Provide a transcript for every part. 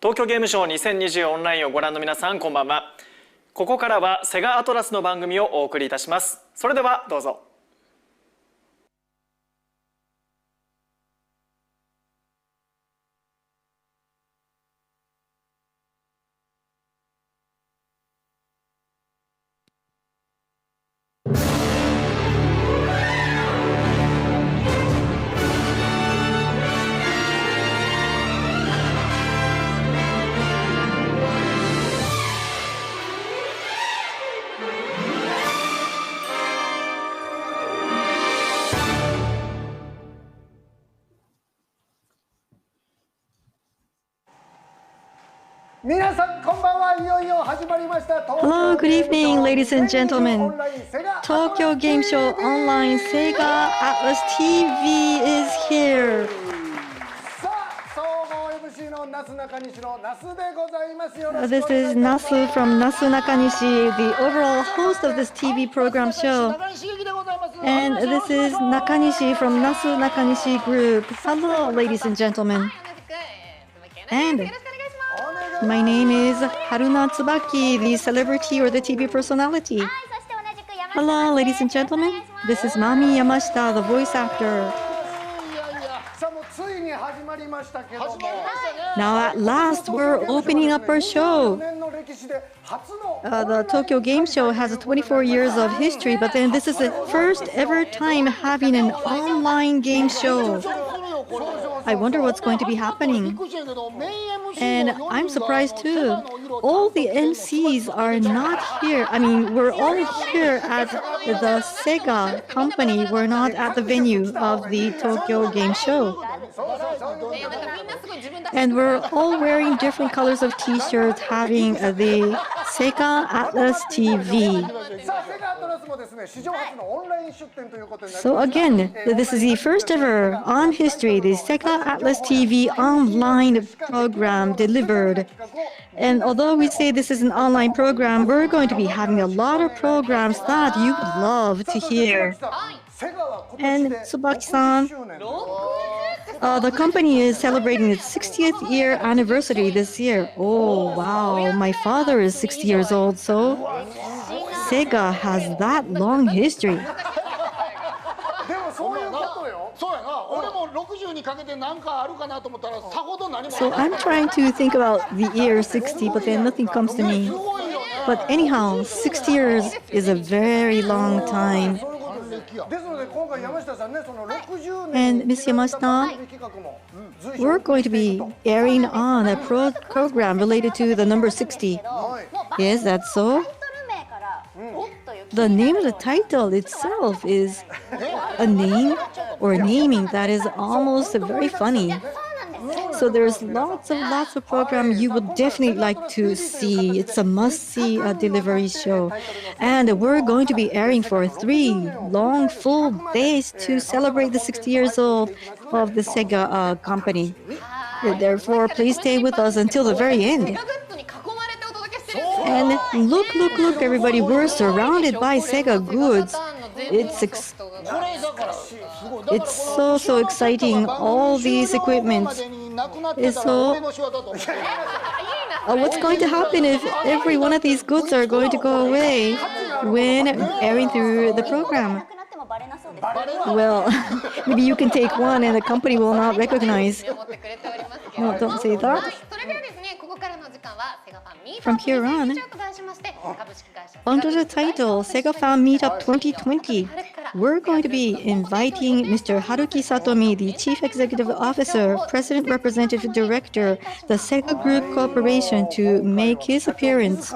東京ゲームショウ2020オンラインをご覧の皆さん、こんばんは。ここからはセガアトラスの番組をお送りいたします。それではどうぞ。皆さんこんばんは。いよいよ始まりました。 Hello, good evening, ladies and gentlemen. Tokyo Game Show Online Sega Atlus TV is here. さあ、総合 MC のなすなかにしのなすでございます。よろしくお願いします。 This is Nasu from Nasu Nakanishi, the overall host of this TV program show. And this is Nakanishi from Nasu Nakanishi Group. Hello, ladies and gentlemen. And my name is Haruna Tsubaki, the celebrity or the TV personality. Hello, ladies and gentlemen. This is Mami Yamashita, the voice actor. Now at last, we're opening up our show. The Tokyo Game Show has 24 years of history, but then this is the first ever time having an online game show. I wonder what's going to be happening. And I'm surprised too. All the MCs are not here. I mean, we're all here at the Sega company. We're not at the venue of the Tokyo Game Show. And we're all wearing different colors of t-shirts having the Sega Atlus TV. So again, this is the first ever on history, the Sega Atlus TV online program delivered. And although we say this is an online program, we're going to be having a lot of programs that you would love to hear. And Tsubaki-san, the company is celebrating its 60th year anniversary this year. Oh, wow. My father is 60 years old, so Sega has that long history. So I'm trying to think about the year 60, but then nothing comes to me. But anyhow, 60 years is a very long time. And Ms. Yamashita, we're going to be airing on a program related to the number 60. Yes, that's so. The name of the title itself is a name or naming that is almost very funny. So there's lots of programs you would definitely like to see. It's a must-see delivery show. And we're going to be airing for 3 long, full days to celebrate the 60 years old of the Sega company. Therefore, please stay with us until the very end. And look, everybody, we're surrounded by Sega goods. It's so exciting, all these equipment. So, what's going to happen if every one of these goods are going to go away when airing through the program? Well, maybe you can take one and the company will not recognize. No, don't say that. From here on, under the title Sega Fan Meet-Up 2020, we're going to be inviting Mr. Haruki Satomi, the Chief Executive Officer, President Representative Director, the Sega Group Corporation, to make his appearance.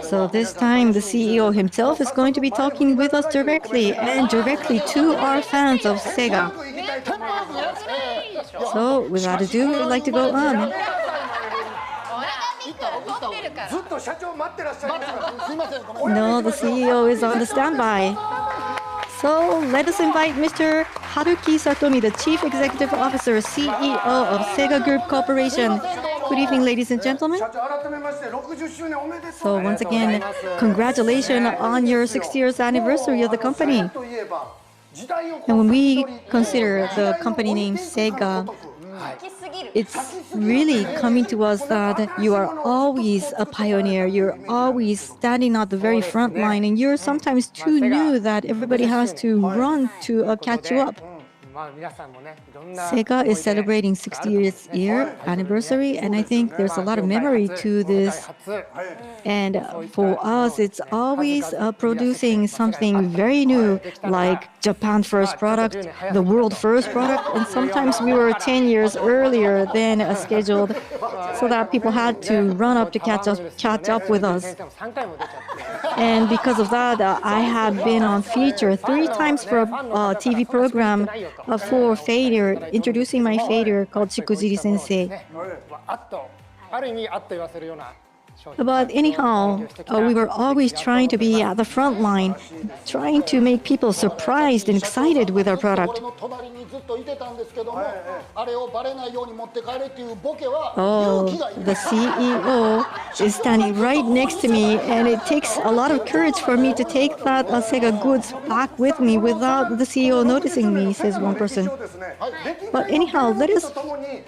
So this time, the CEO himself is going to be talking with us directly and directly to our fans of Sega. So without ado, we'd like to go on. No, the CEO is on the standby. So let us invite Mr. Haruki Satomi, the Chief Executive Officer, CEO of Sega Group Corporation. Good evening, ladies and gentlemen. So once again, congratulations on your 60 years anniversary of the company. And when we consider the company name Sega, it's really coming to us that you are always a pioneer. You're always standing at the very front line, and you're sometimes too new that everybody has to run to catch you up. Sega is celebrating 60th year anniversary, and I think there's a lot of memory to this. And for us, it's always producing something very new, like Japan first product, the world first product, and sometimes we were 10 years earlier than scheduled, so that people had to run up to catch up with us. And because of that, I have been on feature 3 times for a TV program for failure, introducing my failure called Shikujiri Sensei. But anyhow, we were always trying to be at the front line, trying to make people surprised and excited with our product. Oh, the CEO is standing right next to me, and it takes a lot of courage for me to take that Sega goods back with me without the CEO noticing me, says one person. But anyhow, let us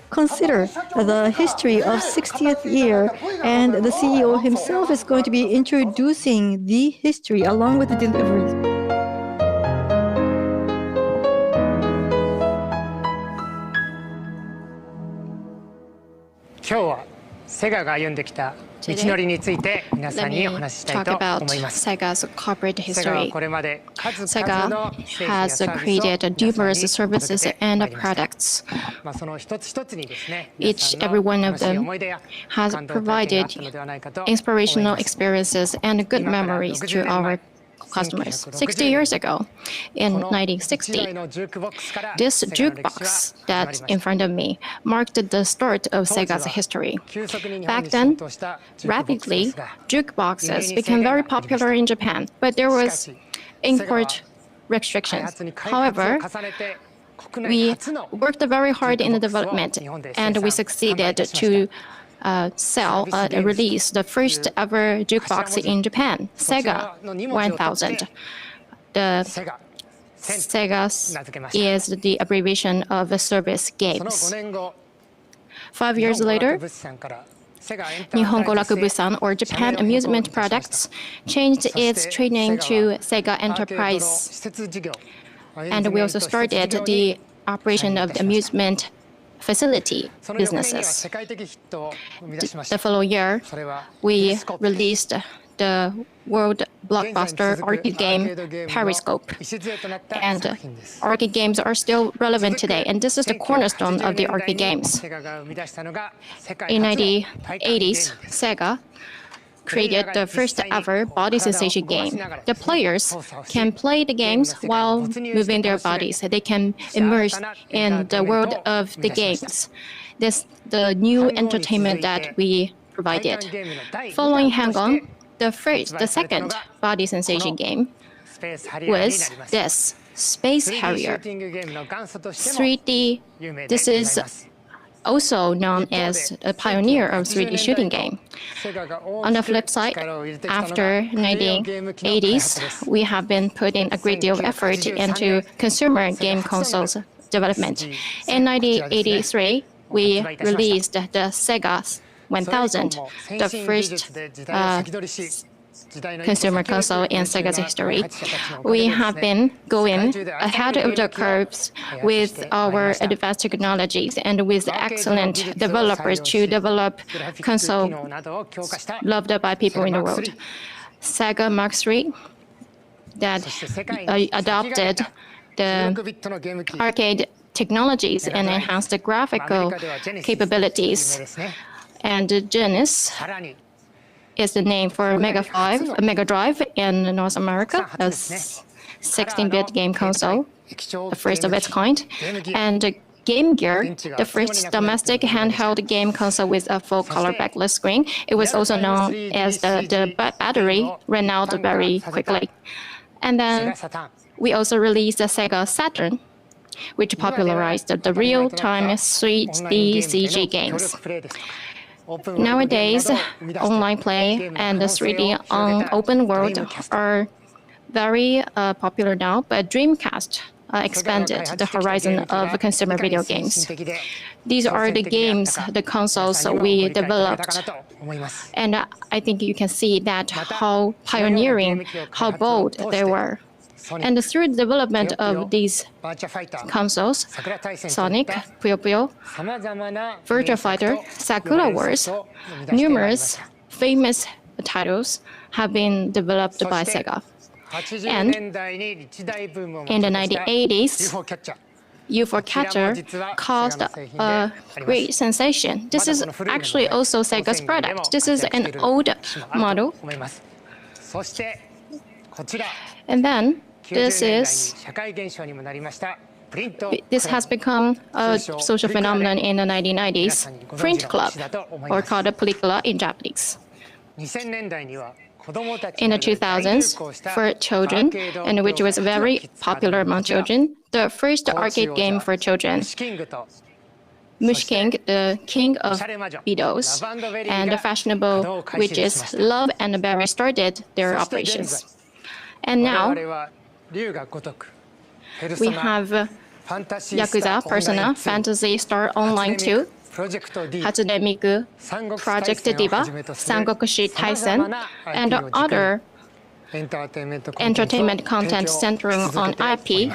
consider the history of 60th year, and the CEO himself is going to be introducing the history along with the deliveries. 今日はセガが歩んできた道のりについて皆さんにお話ししたいと思います。Sega's corporate セガは history. これまで数々の Sega has created numerous services and products. その一つ一つにですね、 Each every one of them has provided inspirational experiences and good memories to our customers. 60 years ago, in 1960, this jukebox that's in front of me marked the start of Sega's history. Back then, rapidly, jukeboxes became very popular in Japan, but there was import restrictions. However, we worked very hard in the development, and we succeeded to release the first ever jukebox in Japan, Sega 1000. The Sega is the abbreviation of the service games. 5 years later, Nihongo Rakubusan, or Japan Amusement Products, changed its trade name to Sega Enterprise. And we also started the operation of the amusement facility businesses. The following year, we released the world blockbuster arcade game Periscope. And arcade games are still relevant today, and this is the cornerstone of the arcade games. In 1980s, Sega created the first ever body sensation game. The players can play the games while moving their bodies. They can immerse in the world of the games. This the new entertainment that we provided. Following Hang-On, the second body sensation game was this Space Harrier 3D. This is also known as a pioneer of 3D shooting game. On the flip side, after 1980s, we have been putting a great deal of effort into consumer game consoles development. In 1983, we released the Sega 1000, the first consumer console in Sega's history. We have been going ahead of the curves with our advanced technologies and with excellent developers to develop console loved by people in the world. Sega Mark III that adopted the arcade technologies and enhanced the graphical capabilities. And Genesis is the name for Mega Drive in North America, a 16-bit game console, the first of its kind, and Game Gear, the first domestic handheld game console with a full-color backlit screen. It was also known as the battery ran out very quickly. And then we also released the Sega Saturn, which popularized the real-time 3D CG games. Nowadays, online play and the 3D on open world are very popular now, but Dreamcast expanded the horizon of consumer video games. These are the games, the consoles we developed. And I think you can see that how pioneering, how bold they were. And through the development of these consoles, Sonic, Puyo Puyo, Virtua Fighter, Sakura Wars, numerous famous titles have been developed by Sega. And in the 1980s, UFO Catcher caused a great sensation. This is actually also Sega's product. This is an old model. And then this has become a social phenomenon in the 1990s, print club, or called a película in Japanese. In the 2000s, for children, and which was very popular among children, the first arcade game for children, Mush King, the king of beetles, and the fashionable witches Love and Berry started their operations. And now, we have Yakuza, Persona, Phantasy Star Online 2, Hatsune Miku, Project Diva, Sangokushi Taisen, and other entertainment content centering on IP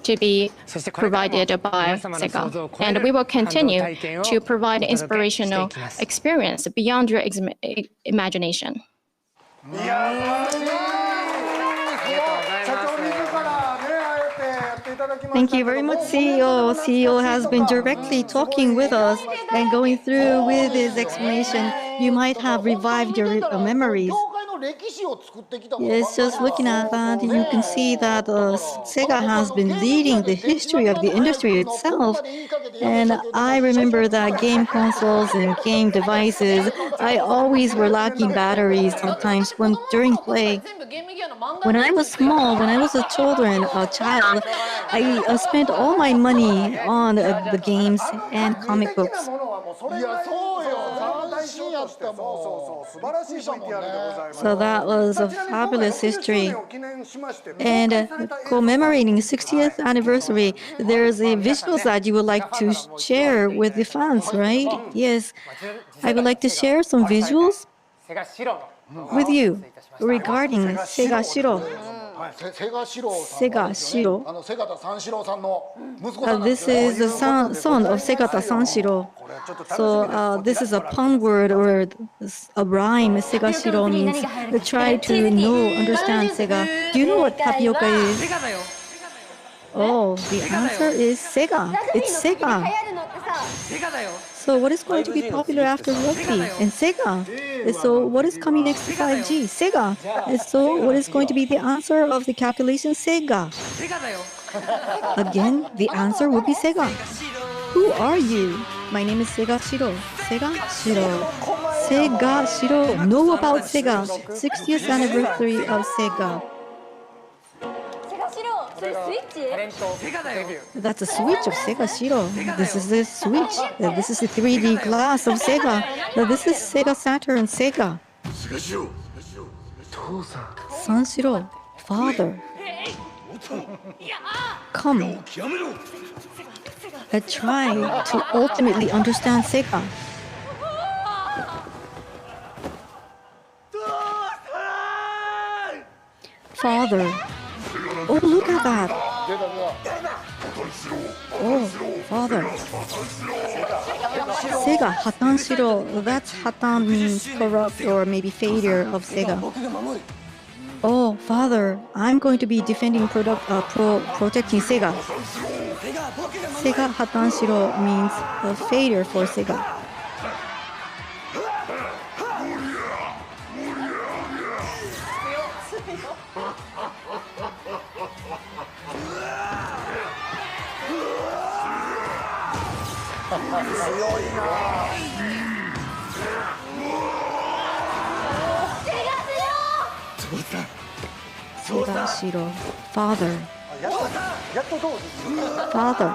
to be provided by Sega. And we will continue to provide inspirational experience beyond your imagination. Thank you very much, CEO. CEO has been directly talking with us and going through with his explanation. You might have revived your memories. Yes, just looking at that, you can see that Sega has been leading the history of the industry itself. And I remember that game consoles and game devices, I always were lacking batteries sometimes during play. When I was small, when I was a child, I spent all my money on the games and comic books. So that was a fabulous history. And commemorating 60th anniversary, there's a visuals that you would like to share with the fans, right? Yes, I would like to share some visuals with you regarding Sega Shiro. Sega Shiro. This is the son of Segata Sanshiro. So this is a pun word or a rhyme. Sega Shiro means try to understand Sega. Do you know what tapioca is? Oh, the answer is Sega. It's Sega. So what is going to be popular after rugby? And Sega. So what is coming next to 5G? Sega. So what is going to be the answer of the calculation? Sega. Again, the answer will be Sega. Who are you? My name is Sega Shiro. Sega Shiro. Sega Shiro. Know about Sega. 60th anniversary of Sega. That's a switch of Sega Shiro. This is the switch. This is the 3D glass of Sega. This is Sega Saturn Sega. Sanshiro, father. Come. Try to ultimately understand Sega. Father. Oh, look at that. Oh, father. Sega, Hatan Shiro. That's Hatan means corrupt or maybe failure of Sega. Oh, father, I'm going to be defending protecting Sega. Sega Hatan Shiro means a failure for Sega. Sega Shiro, father. Father.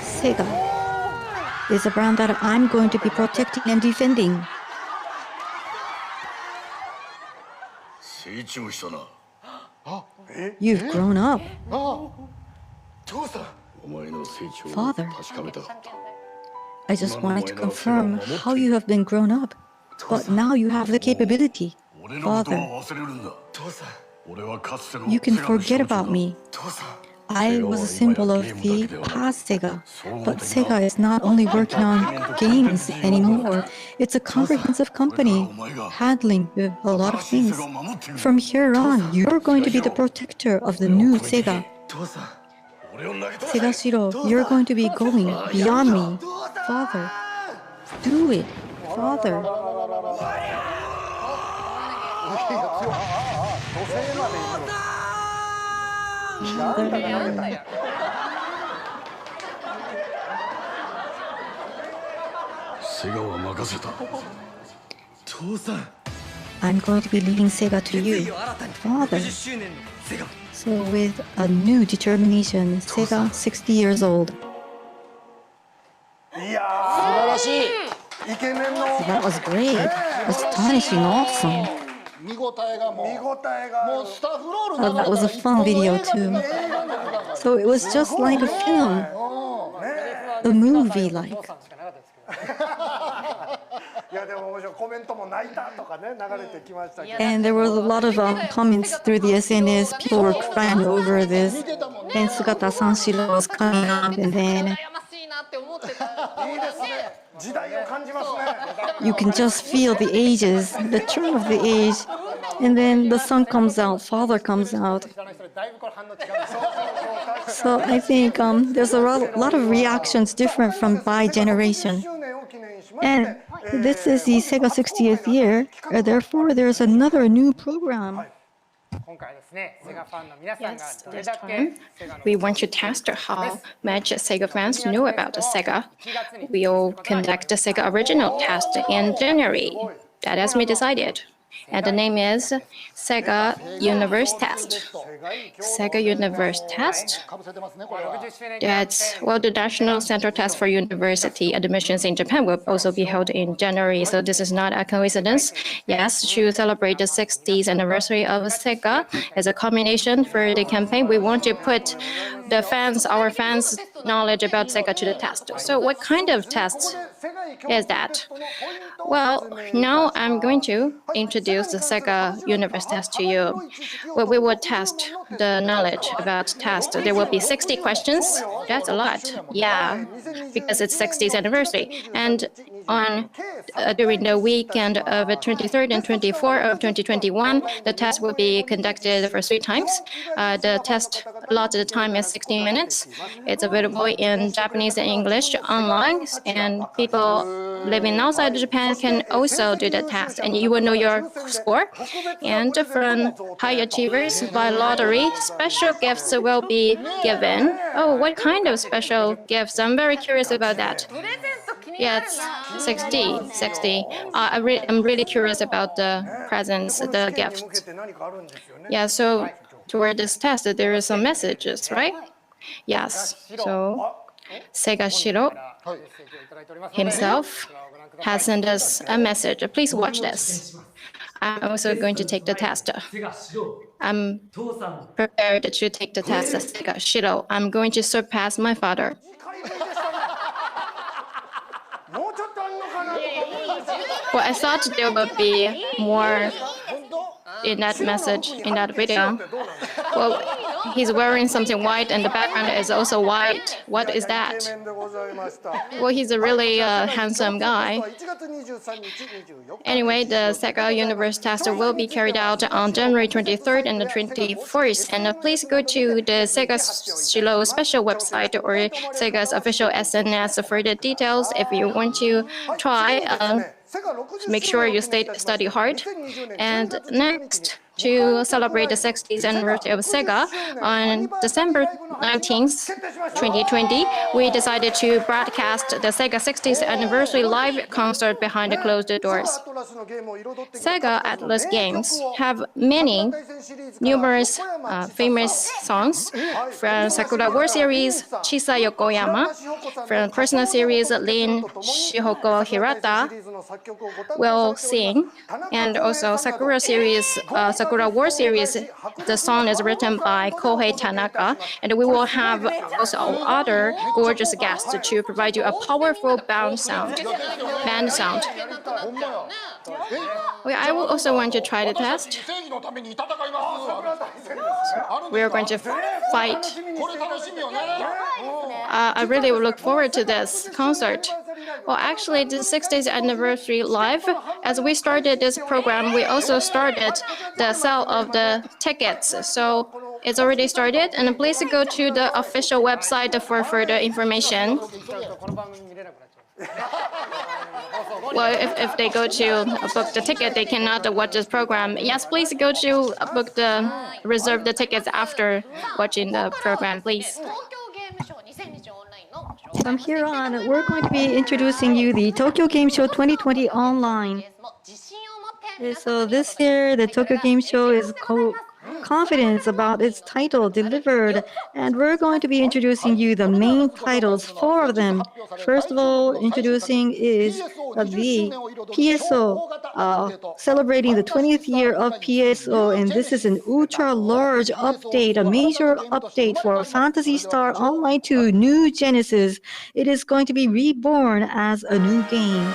Sega. is a brand that I'm going to be protecting and defending. 成長したな。You've grown up. 父さん。お前の成長を Father. 確かめたかった。 I just wanted to confirm how you have been grown up. But now you have the capability. 俺のことは Father, 忘れるんだ。父さん。俺はかつての you can セガの forget 象徴 about だ。 me. 父さん。 I was a symbol of the past Sega, but Sega is not only working on games anymore. It's a comprehensive company handling a lot of things. From here on, you're going to be the protector of the new Sega. 父さん。 Sega Shiro, you're going to be going beyond me. Father, do it. Father. セガは任せた。父さん。 I'm going to be leading Sega to you. Father. So with a new determination, Sega 60 years old. いやー。素晴らしい。イケメンの。 That was great. Astonishing, awesome. 見応えがもうスタッフロール That was a fun video too. So it was just like a film, a movie like. いやでも面白いコメントも泣いたとかね流れてきましたけど And there were a lot of comments through the SNS. People were crying over this. And Sugata Sanshiro was coming up, and then いいですね時代を感じますね you can just feel the ages, the turn of the age. And then the son comes out, father comes out. So I think there's a lot of reactions different from by generation. And this is the Sega 60th year, therefore there's another new program. 今回ですね、セガファンの皆さんが Yes, どれ this だけ time we want to test how much Sega fans know about the Sega. We'll conduct a Sega original test in January. That has been decided. And the name is Sega Universe Test. Sega Universe Test. That's, well, the National Center Test for University Admissions in Japan will also be held in January, so this is not a coincidence. Yes, to celebrate the 60th anniversary of Sega as a culmination for the campaign, we want to put the fans, our fans' knowledge about Sega to the test. So what kind of test is that? Well, now I'm going to introduce the Sega Universe Test to you. Well, we will test the knowledge about test. There will be 60 questions. That's a lot. Yeah, because it's 60th anniversary. And during the weekend of 23rd and 24th of 2021, the test will be conducted for 3 times. The test allotted time is 60 minutes. It's available in Japanese and English online, and people living outside Japan can also do the test, and you will know your score. And from high achievers by lottery, special gifts will be given. Oh, what kind of special gifts? I'm very curious about that. Yeah, it's 60. I'm really curious about the presents, the gifts. Yeah, so toward this test, there are some messages, right? Yes. So Sega Shiro himself has sent us a message. Please watch this. I'm also going to take the test. I'm prepared to take the test as Sega Shiro. I'm going to surpass my father. もうちょっとあんのかなとか思うんですよ Well, I thought there would be more in that message, in that video. Well, he's wearing something white and the background is also white. What is イケ that? メンでございました Well, he's a really handsome guy. 1月23日24日 Anyway, the Sega Universe Test will be carried out on January 23rd and the 24th. And please go to the Sega Shiro special website or Sega's official SNS for the details. If you want to try, make sure you study hard. And next, to celebrate the 60th anniversary of Sega, on December 19th, 2020, we decided to broadcast the Sega 60th anniversary live concert behind the closed doors. Sega Atlus games have many numerous famous songs from Sakura War series, Chisa Yokoyama, from personal series, Rin Shihoko Hirata will sing, and also Sakura series, Sakura War series, the song is written by Kohei Tanaka, and we will have also other gorgeous guests to provide you a powerful band sound. I will also want to try the test. We are going to fight. I really look forward to this concert. Well, actually, the 60th anniversary live, as we started this program, we also started the sale of the tickets. So it's already started, and please go to the official website for further information. Well, if they go to book the ticket, they cannot watch this program. Yes, please go to reserve the tickets after watching the program, please. From here on, we're going to be introducing you the Tokyo Game Show 2020 online. So this year, the Tokyo Game Show is confidence about its title delivered, and we're going to be introducing you the main titles, 4 of them. First of all, introducing is the PSO, celebrating the 20th year of PSO, and this is an ultra-large update, a major update for Phantasy Star Online 2 New Genesis. It is going to be reborn as a new game.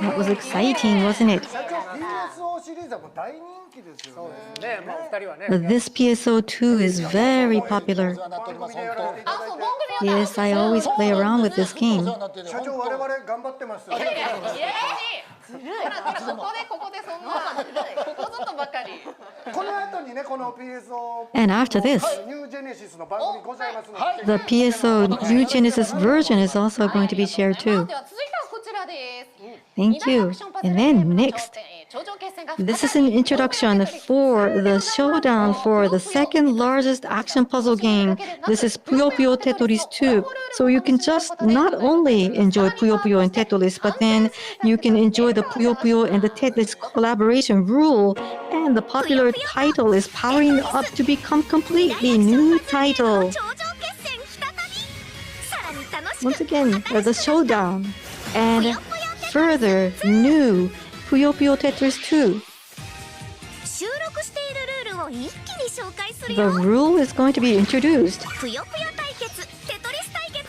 That was exciting, wasn't it? This PSO2 is very popular. Yes, I always play around with this game. And after this, the PSO New Genesis version is also going to be shared too. Thank you. And then next, this is an introduction for the showdown for the second largest action puzzle game. This is Puyo Puyo Tetris 2. So you can just not only enjoy Puyo Puyo and Tetris, but then you can enjoy the Puyo Puyo and the Tetris collaboration rule. And the popular title is powering up to become completely new title. Once again, the showdown and further new Puyo Puyo Tetris 2. The rule is going to be introduced.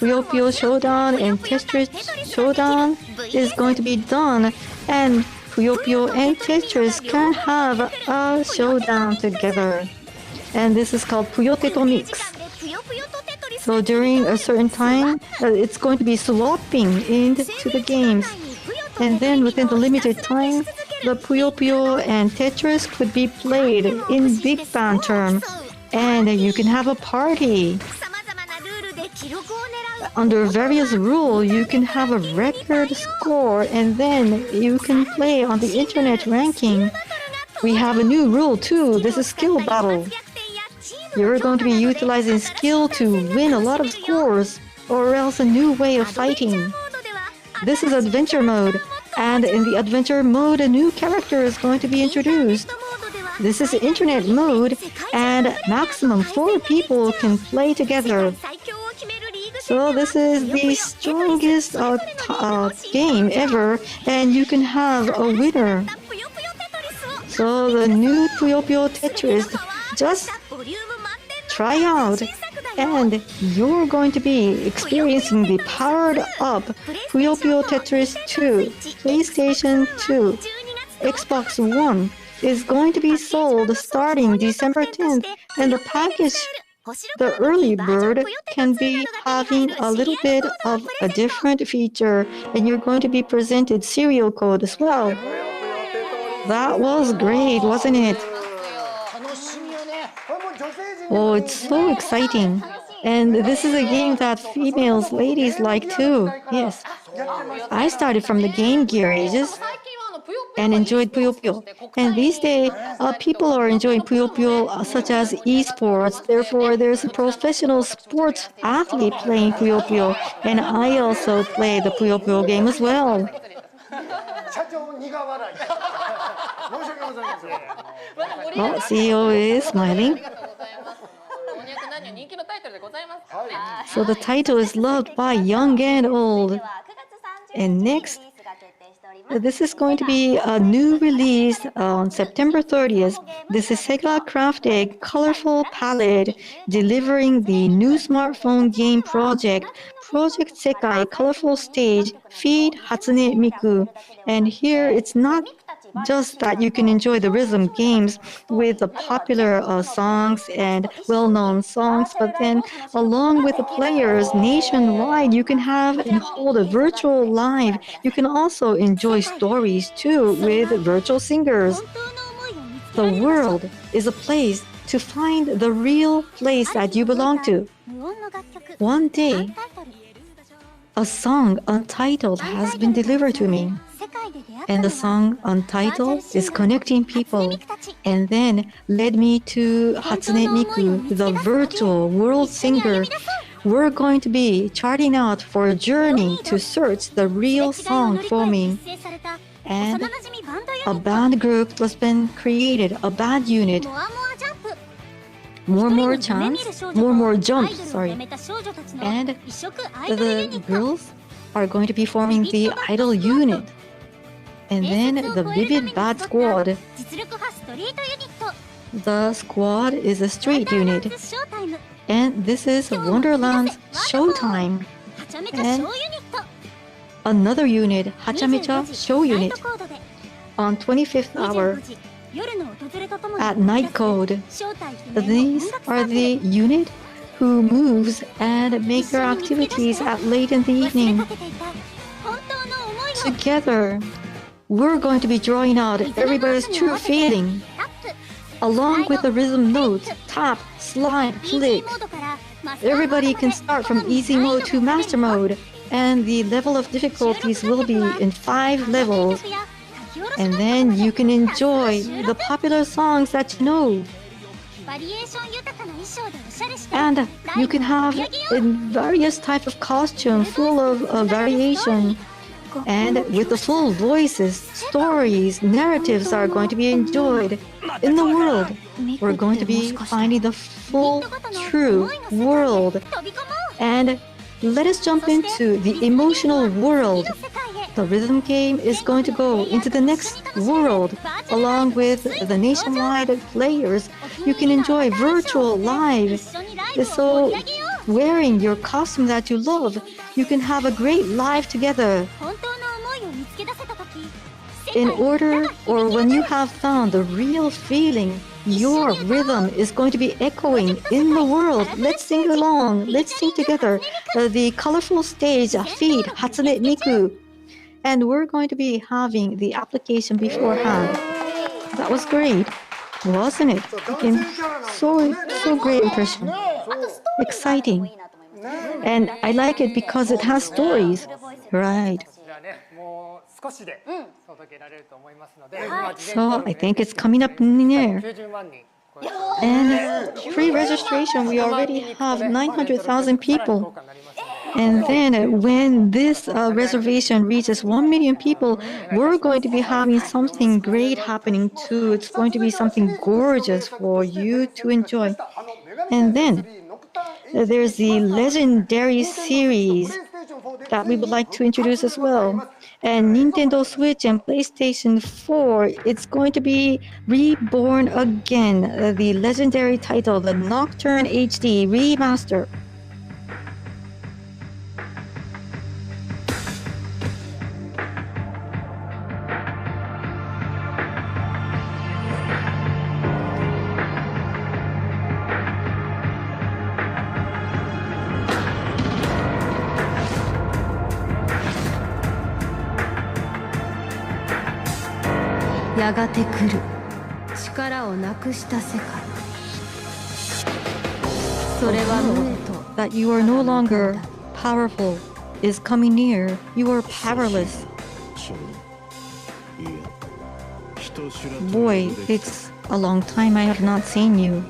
Puyo Puyo Showdown and Tetris Showdown is going to be done, and Puyo Puyo and Tetris can have a showdown together. And this is called Puyo Teto Mix. So during a certain time, it's going to be swapping into the games. And then within the limited time, the Puyo Puyo and Tetris could be played in big band term. And you can have a party. Under various rules, you can have a record score and then you can play on the internet ranking. We have a new rule too. This is skill battle. You're going to be utilizing skill to win a lot of scores, or else a new way of fighting. This is adventure mode, and in the adventure mode, a new character is going to be introduced. This is internet mode, and maximum 4 people can play together. So this is the strongest game ever, and you can have a winner. So the new Puyo Puyo Tetris, just try out, and you're going to be experiencing the powered up Puyo Puyo Tetris 2, PlayStation 2, Xbox One is going to be sold starting December 10th, and the package, the early bird, can be having a little bit of a different feature, and you're going to be presented serial code as well. That was great, wasn't it? Oh, it's so exciting. And this is a game that females, ladies like too. Yes. I started from the Game Gear ages and enjoyed Puyo Puyo. And these days, people are enjoying Puyo Puyo such as esports. Therefore, there's a professional sports athlete playing Puyo Puyo. And I also play the Puyo Puyo game as well. Oh, CEO is smiling. So the title is loved by young and old. And next, this is going to be a new release on September 30th. This is Sega crafted colorful palette delivering the new smartphone game project, Project Sekai Colorful Stage, Feed Hatsune Miku. And here it's not just that you can enjoy the rhythm games with the popular songs and well-known songs, but then along with the players nationwide, you can have and hold a virtual live. You can also enjoy stories too with virtual singers. The world is a place to find the real place that you belong to. One day, a song Untitled has been delivered to me. And the song Untitled is connecting people, and then led me to Hatsune Miku, the virtual world singer. We're going to be charting out for a journey to search the real song for me. And a band group was been created, a band unit. More jumps, sorry. And the girls are going to be forming the idol unit. And then the Vivid Bad Squad. The squad is a street unit. And this is Wonderland's Showtime. And another unit, Hachamecha Show Unit, on 25th hour at night code. These are the unit who moves and make their activities at late in the evening. Together, we're going to be drawing out everybody's true feeling, along with the rhythm notes, tap, slide, flick. Everybody can start from easy mode to master mode, and the level of difficulties will be in 5 levels. And then you can enjoy the popular songs that you know. And you can have various types of costume full of variation. And with the full voices, stories, narratives are going to be enjoyed. In the world, we're going to be finding the full, true world. And let us jump into the emotional world. The rhythm game is going to go into the next world. Along with the nationwide players, you can enjoy virtual live. So, wearing your costume that you love, you can have a great life together. In order, or when you have found the real feeling, Your rhythm is going to be echoing in the world. Let's sing along. Let's sing together. The colorful stage feed Hatsune Miku. And we're going to be having the application beforehand. That was great, wasn't it? Again, so great impression. Exciting. And I like it because it has stories. Right. So I think it's coming up near. And pre-registration, we already have 900,000 people. And then when this reservation reaches 1 million people, we're going to be having something great happening too. It's going to be something gorgeous for you to enjoy. And then there's the legendary series that we would like to introduce as well. And Nintendo Switch and PlayStation 4, it's going to be reborn again. The legendary title, the Nocturne HD Remaster. That you are no longer powerful is coming near. You are powerless. Boy, it's a long time I have not seen you.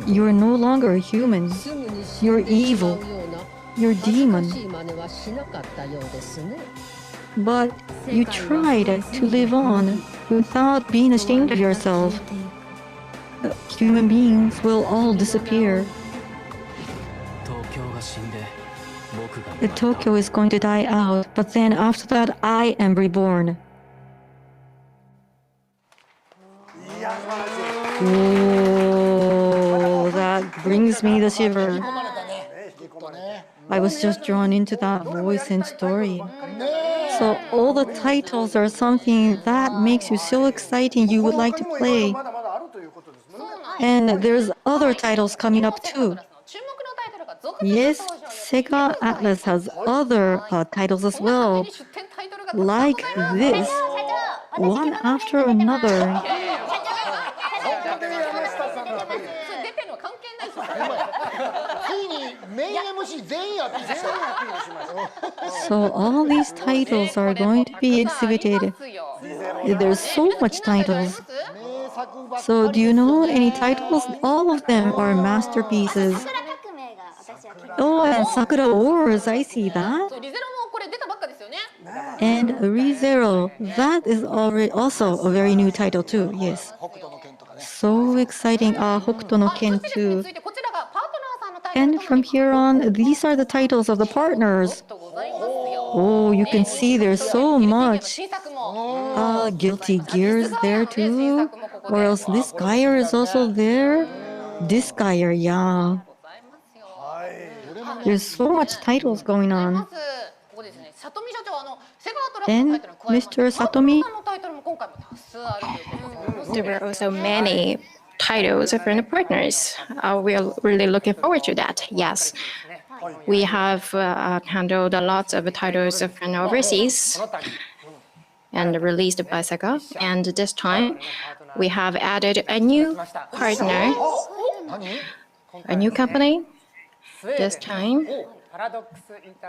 You're no longer human. You're evil. You're demon. But you tried to live on without being ashamed of yourself. Human beings will all disappear. Tokyo is going to die out, but then after that, I am reborn. Oh, that brings me the shiver. I was just drawn into that voice and story. So all the titles are something that makes you so exciting you would like to play. And there's other titles coming up too. Yes, Sega Atlus has other titles as well, like this, one after another. So all these titles are going to be exhibited. There's so much titles. So do you know any titles? All of them are masterpieces. Oh, and Sakura Wars, I see that. And ReZero, that is already also a very new title too, yes. So exciting. Hokuto no Ken too. And from here on, these are the titles of the partners. Oh, you can see there's so much. Guilty Gear's there too. Or else this Gear is also there. This Gear, yeah. There's so much titles going on. Then, Mr. Satomi? There were also many titles from the partners. We are really looking forward to that. Yes, we have handled a lot of titles from overseas and released by Sega. And this time, we have added a new partner, a new company. This time,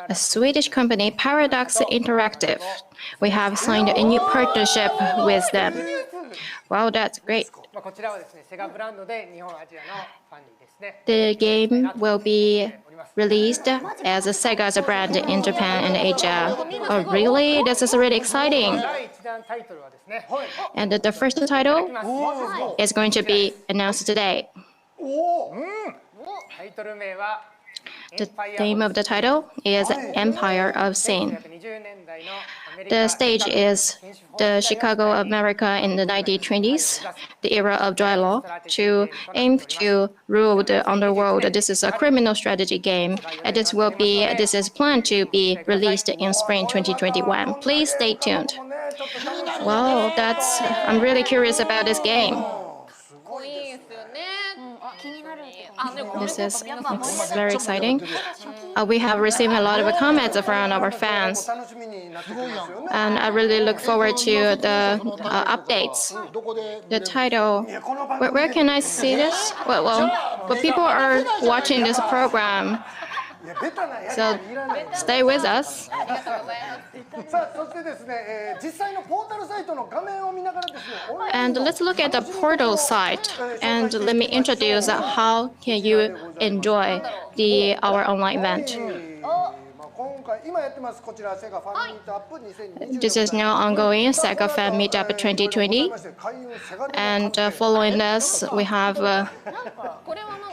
a Swedish company, Paradox Interactive. We have signed a new partnership with them. Wow, that's great. The game will be released as a Sega's brand in Japan and Asia. Oh, really? This is really exciting. And the first title is going to be announced today. The name of the title is Empire of Sin. The stage is the Chicago of America in the 1920s, the era of dry law, to aim to rule the underworld. This is a criminal strategy game, and this is planned to be released in spring 2021. Please stay tuned. Well, I'm really curious about this game. This is very exciting. We have received a lot of comments from our fans, and I really look forward to the updates. The title, where can I see this? But people are watching this program, so stay with us. And let's look at the portal site, and let me introduce how can you enjoy our online event. This is now ongoing SEGA Fan Meet-Up 2020, and following this, we have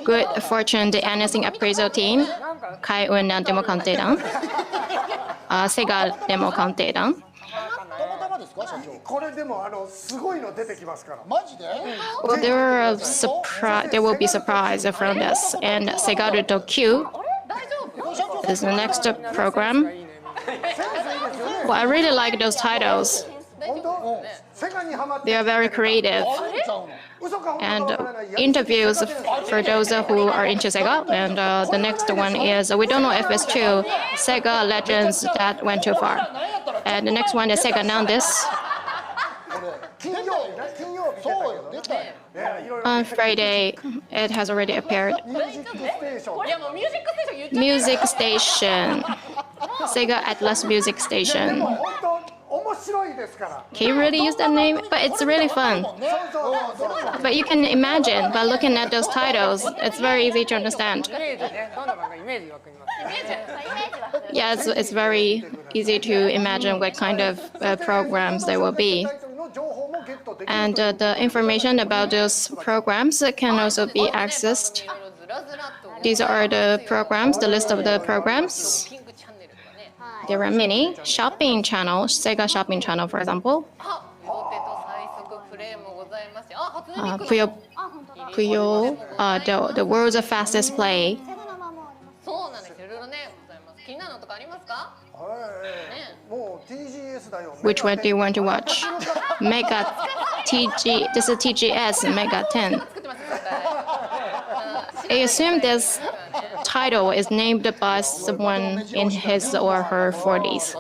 Good Fortune, the Anything Appraisal Team, Kai-un Demo Kantedan, Sega Demo Kantedan. Well, there will be surprise from this, and Segaruto Q is the next program. Well, I really like those titles. They are very creative. And interviews for those who are into Sega. And the next one is, we don't know if it's true, Sega Legends that went too far. And the next one is Sega Nandis. On Friday, it has already appeared. Music Station. Sega Atlus Music Station. Can you really use that name? But it's really fun. But you can imagine, by looking at those titles, it's very easy to understand. Yeah, it's very easy to imagine what kind of programs there will be. And the information about those programs can also be accessed. These are the programs, the list of the programs. There are many. Shopping channel, Sega Shopping channel, for example. Puyo, the world's fastest play. Which one do you want to watch? Mega TG, this is TGS Mega 10. I assume this title is named by someone in his or her 40s.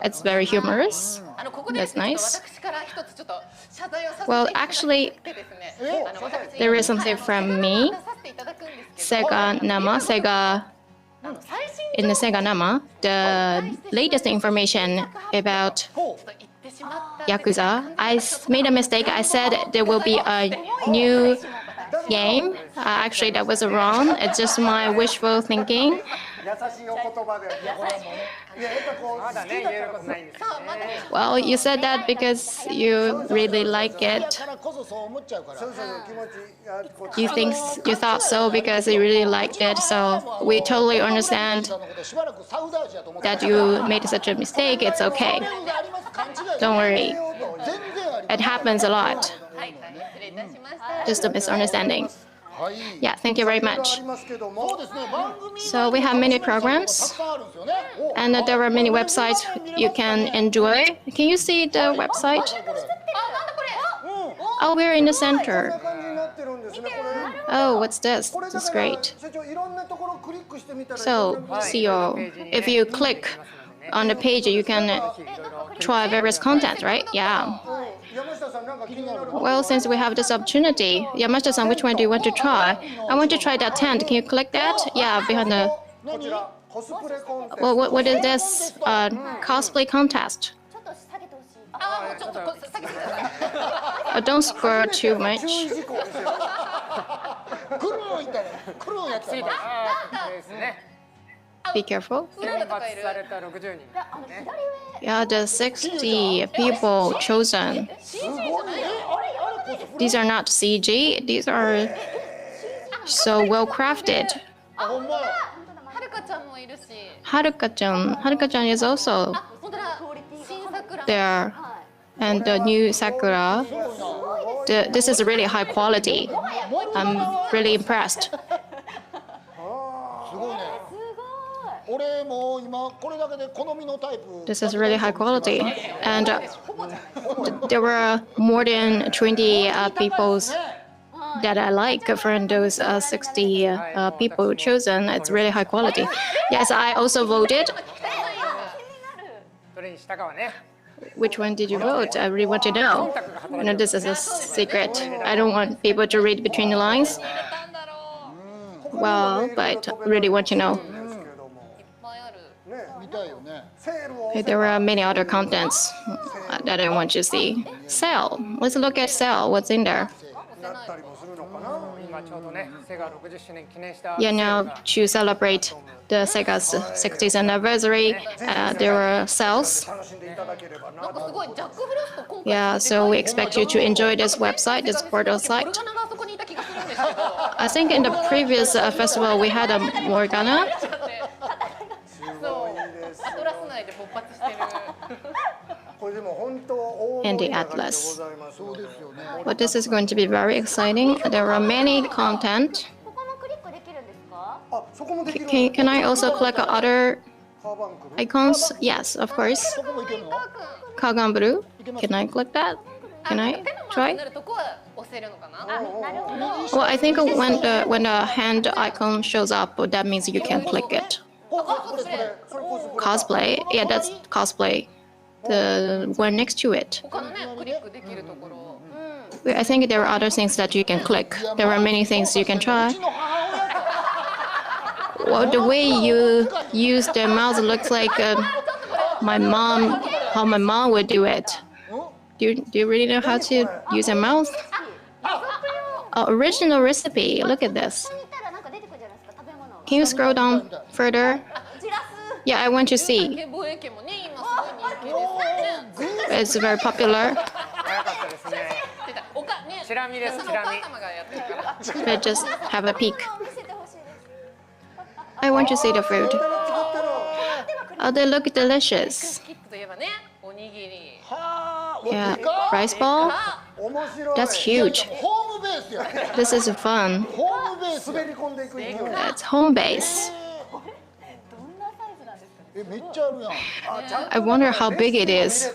It's very humorous. That's nice. Well, actually, there is something from me. Sega Nama, in the Sega Nama, the latest information about Yakuza. I made a mistake. I said there will be a new game. Actually, that was wrong. It's just my wishful thinking. Well, you said that because you really like it. You thought so because you really liked it. So we totally understand that you made such a mistake. It's okay. Don't worry. It happens a lot. Just a misunderstanding. Yeah, thank you very much. So we have many programs, and there are many websites you can enjoy. Can you see the website? Oh, we're in the center. Oh, what's this? This is great. So, CEO, if you click on the page, you can try various content, right? Yeah. Well, since we have this opportunity, Yamashita-san, which one do you want to try? I want to try that tent. Can you click that? Yeah, behind the... Well, what is this? Cosplay Contest. Don't scroll too much. Be careful. Yeah, the 60 people chosen. These are not CG. These are so well crafted. Haruka-chan is also there. And the new Sakura. This is really high quality. I'm really impressed. This is really high quality. And there were more than 20 people that I like from those 60 people chosen. It's really high quality. Yes, I also voted. どれにしたかはね。 Which one did you vote? I really want to know. This is a secret. I don't want people to read between the lines. Well, but really want to know. There are many other contents that I want to see. Sale. Let's look at sale. What's in there? 今ちょうどね、セガ60周年記念した。 Yeah, now to celebrate the Sega's 60th anniversary, there are sales. Yeah, so we expect you to enjoy this website, this portal site. I think in the previous festival we had a Morgana. And the Atlus. But this is going to be very exciting. There are many content. Can I also click other icons? Yes, of course. Kagamburu. Can I click that? Can I try? Well, I think when the hand icon shows up, that means you can click it. Cosplay. Yeah, that's cosplay. The one next to it. I think there are other things that you can click. There are many things you can try. Well, the way you use the mouse looks like how my mom would do it. Do you really know how to use a mouse? Original recipe. Look at this. Can you scroll down further? Yeah, I want to see. It's very popular. But just have a peek. I want to see the food. Oh, they look delicious. Yeah, rice ball. That's huge. This is fun. It's home base. I wonder how big it is.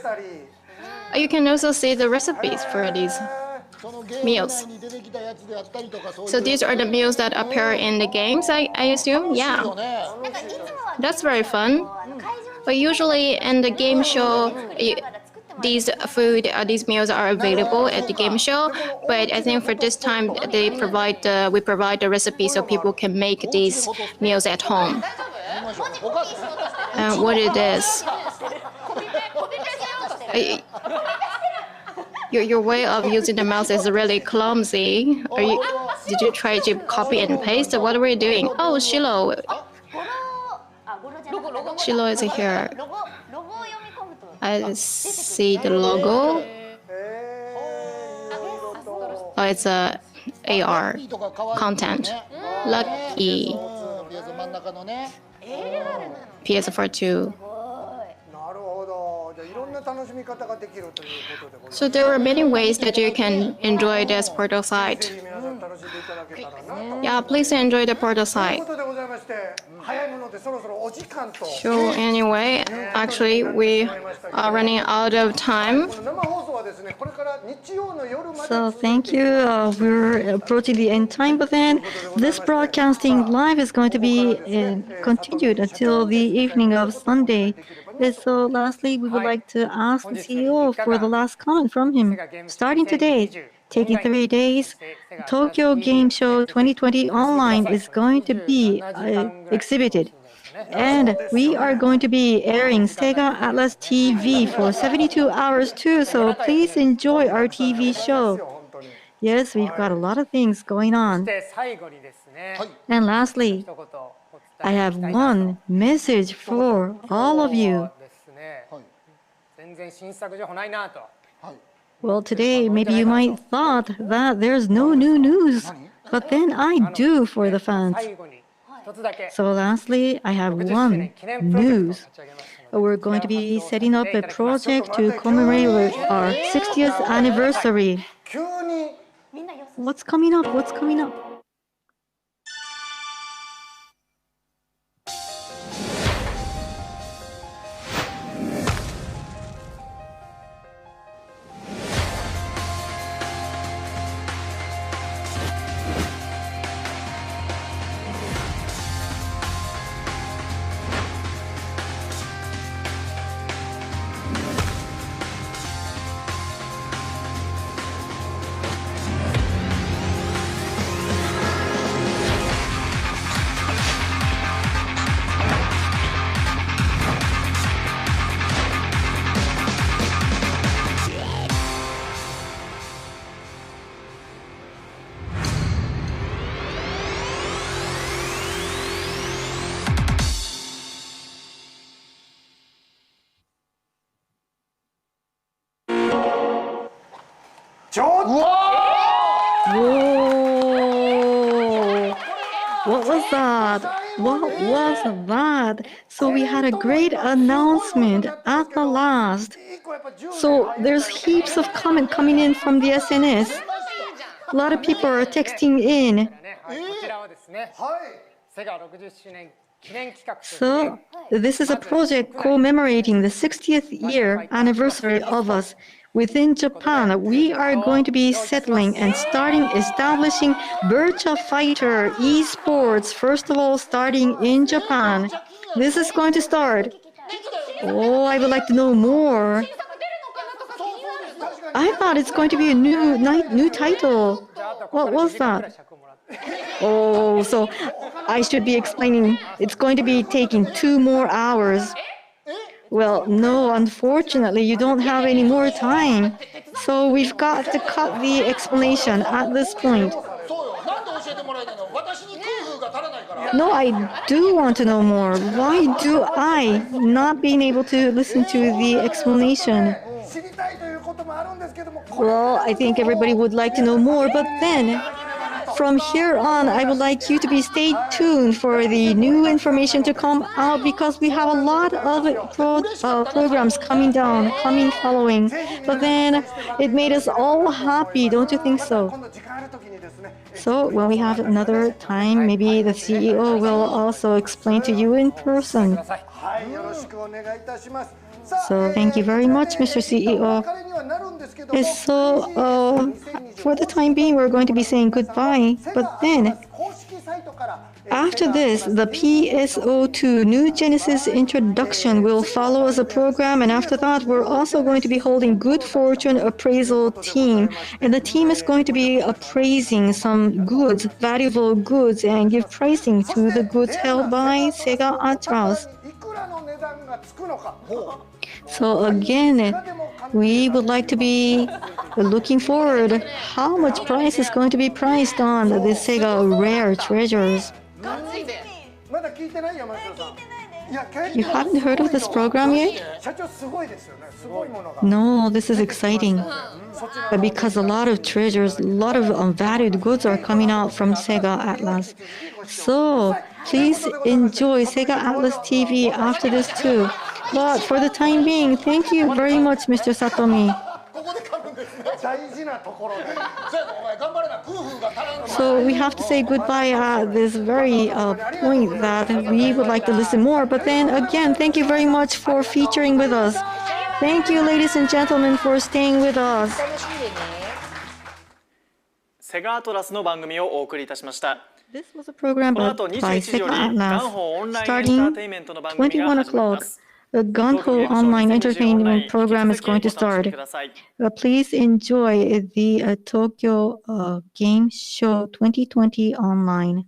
You can also see the recipes for these meals. So these are the meals that appear in the games, I assume? Yeah. That's very fun. But usually in the game show, these meals are available at the game show. But I think for this time, we provide the recipe so people can make these meals at home. What is this? Your way of using the mouse is really clumsy. Did you try to copy and paste? What were you doing? Oh, Shilo. Shilo is here. I see the logo. Oh, it's a AR content. Lucky. PS4 too. So there are many ways that you can enjoy this portal site. Yeah, please enjoy the portal site. So anyway, actually we are running out of time. So thank you. We're approaching the end time, but then this broadcasting live is going to be continued until the evening of Sunday. And so lastly, we would like to ask the CEO for the last comment from him. Starting today, taking 3 days, Tokyo Game Show 2020 online is going to be exhibited. And we are going to be airing Sega Atlus TV for 72 hours too, so please enjoy our TV show. Yes, we've got a lot of things going on. And lastly, I have one message for all of you. Well, today maybe you might thought that there's no new news, but then I do for the fans. So lastly, I have one news. We're going to be setting up a project to commemorate our 60th anniversary. What's coming up? What's coming up? ちょっと Whoa! What was that? What was that? So we had a great announcement at the last. So there's heaps of comment coming in from the SNS. A lot of people are texting in. こちらはですね、セガ60周年記念企画として So this is a project commemorating the 60th year anniversary of us. Within Japan, we are going to be settling and establishing Virtua Fighter esports, first of all, starting in Japan. This is going to start. Oh, I would like to know more. I thought it's going to be a new title. What was that? Oh, so I should be explaining. It's going to be taking 2 more hours. Well, no, unfortunately, you don't have any more time. So we've got to cut the explanation at this point. No, I do want to know more. Why do I not being able to listen to the explanation? Well, I think everybody would like to know more, but then from here on, I would like you to be stay tuned for the new information to come out because we have a lot of programs coming following. But then it made us all happy, don't you think so? So when we have another time, maybe the CEO will also explain to you in person. So thank you very much, Mr. CEO. So for the time being, we're going to be saying goodbye. But then, after this, the PSO2 New Genesis introduction will follow as a program. And after that, we're also going to be holding Good Fortune Appraisal Team. And the team is going to be appraising some goods, valuable goods, and give pricing to the goods held by Sega Atrus. So again, we would like to be looking forward how much price is going to be priced on the Sega rare treasures. You haven't heard of this program yet? No, this is exciting. Because a lot of treasures, a lot of valued goods are coming out from Sega Atlus. So please enjoy Sega Atlus TV after this too. But for the time being, thank you very much, Mr. Satomi. So we have to say goodbye at this very point that we would like to listen more. But then again, thank you very much for featuring with us. Thank you, ladies and gentlemen, for staying with us. セガアトラスの番組をお送りいたしました。 This was a program この後 by 21時よ Sega り元 Atlus, 宝オンラインエンターテインメントの番組が 21 始まりま o'clock. す。 The Gunho online entertainment program is going to start. Please enjoy the Tokyo Game Show 2020 online.